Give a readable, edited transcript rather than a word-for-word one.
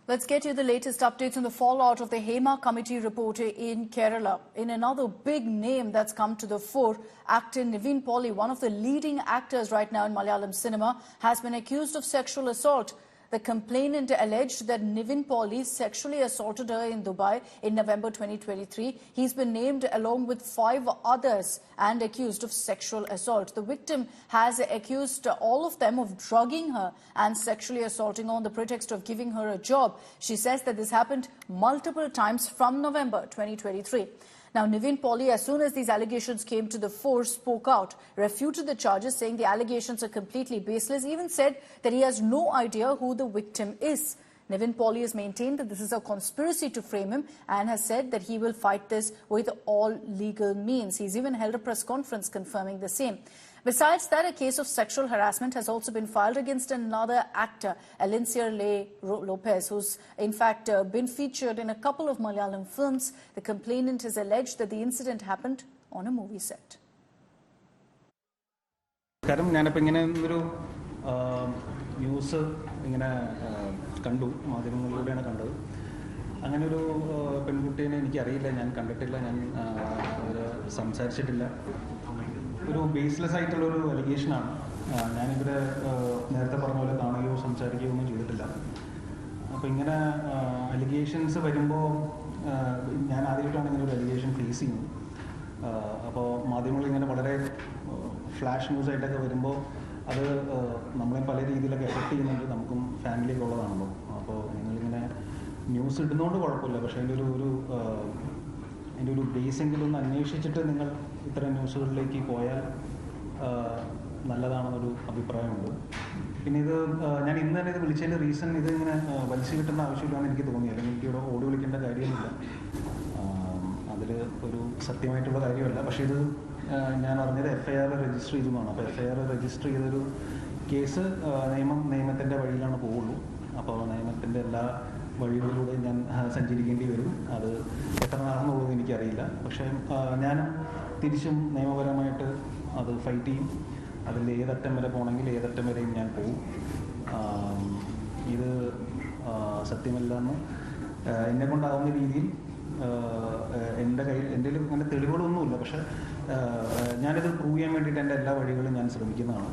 Let's get you the latest updates on the fallout of the Hema Committee report in Kerala. In another big name that's come to the fore, actor Nivin Pauly, one of the leading actors right now in Malayalam cinema, has been accused of sexual assault. The complainant alleged that Nivin Pauly sexually assaulted her in Dubai in November 2023. He's been named along with 5 others and accused of sexual assault. The victim has accused all of them of drugging her and sexually assaulting her on the pretext of giving her a job. She says that this happened multiple times from November 2023. Now, Nivin Pauly, as soon as these allegations came to the fore, spoke out, refuted the charges, saying the allegations are completely baseless, even said that he has no idea who the victim is. Nivin Pauly has maintained that this is a conspiracy to frame him and has said that he will fight this with all legal means. He's even held a press conference confirming the same. Besides that, a case of sexual harassment has also been filed against another actor, Alinsir Leigh Lopez, who's in fact been featured in a couple of Malayalam films. The complainant has alleged that the incident happened on a movie set. News ഇങ്ങനെ കണ്ടു, മാധ്യമങ്ങളിലൂടെയാണ് കണ്ടത്. അങ്ങനെ ഒരു പെൺകുട്ടീനെ എനിക്കറിയില്ല, ഞാൻ കണ്ടിട്ടില്ല, ഞാൻ സംസാരിച്ചിട്ടില്ല. ഒരു ബേസ്ലെസ് ആയിട്ടുള്ളൊരു അലിഗേഷനാണ്. ഞാനിവരെ നേരത്തെ പറഞ്ഞ പോലെ കാണുകയോ സംസാരിക്കുകയോ ഒന്നും ചെയ്തിട്ടില്ല. അപ്പോൾ ഇങ്ങനെ അലിഗേഷൻസ് വരുമ്പോൾ ഞാൻ ആദ്യമായിട്ടാണ് ഇങ്ങനെ ഒരു അലിഗേഷൻ ഫേസ് ചെയ്യുന്നത്. അപ്പോൾ മാധ്യമങ്ങൾ ഇങ്ങനെ വളരെ ഫ്ലാഷ് ന്യൂസായിട്ടൊക്കെ വരുമ്പോൾ അത് നമ്മളെ പല രീതിയിലൊക്കെ എഫക്ട് ചെയ്യുന്നുണ്ട്. നമുക്കും ഫാമിലിയൊക്കെ ഉള്ളതാണല്ലോ. അപ്പോൾ നിങ്ങളിങ്ങനെ ന്യൂസ് ഇടുന്നതുകൊണ്ട് കുഴപ്പമില്ല, പക്ഷേ അതിൻ്റെ ഒരു ബേസെങ്കിലും ഒന്ന് അന്വേഷിച്ചിട്ട് നിങ്ങൾ ഇത്തരം ന്യൂസുകളിലേക്ക് പോയാൽ നല്ലതാണെന്നൊരു അഭിപ്രായമുണ്ട്. പിന്നെ ഇത് ഞാൻ ഇന്ന് തന്നെ ഇത് വിളിച്ചതിൻ്റെ റീസൺ, ഇത് ഇങ്ങനെ വലിച്ചു കിട്ടുന്ന ആവശ്യമില്ലാന്ന് എനിക്ക് തോന്നി. അല്ലെങ്കിൽ എനിക്കിവിടെ ഓടി വിളിക്കേണ്ട കാര്യമൊന്നുമില്ല, അതിൽ ഒരു സത്യമായിട്ടുള്ള കാര്യമല്ല. പക്ഷേ ഇത് ഞാൻ അറിഞ്ഞത് FIR രജിസ്റ്റർ ചെയ്തതാണ്. അപ്പോൾ FIR രജിസ്റ്റർ ചെയ്തൊരു കേസ് നിയമത്തിൻ്റെ വഴിയിലാണ് പോവുള്ളൂ. അപ്പോൾ നിയമത്തിൻ്റെ എല്ലാ വഴികളിലൂടെ ഞാൻ സഞ്ചരിക്കേണ്ടി വരും. അത് എത്ര നാളെന്നുള്ളത് എനിക്കറിയില്ല. പക്ഷേ ഞാൻ തിരിച്ചും നിയമപരമായിട്ട് അത് ഫൈറ്റ് ചെയ്യും. അതിൽ ഏതറ്റം വരെ പോകണമെങ്കിൽ ഏതറ്റം വരെയും ഞാൻ പോകും. ഇത് സത്യമല്ലെന്ന് എന്നെ കൊണ്ടാവുന്ന രീതിയിൽ എൻ്റെ അങ്ങനെ തെളിവുകളൊന്നുമില്ല. പക്ഷേ ഞാനിത് പ്രൂവ് ചെയ്യാൻ വേണ്ടിയിട്ട് എൻ്റെ എല്ലാ വഴികളും ഞാൻ ശ്രമിക്കുന്നതാണ്.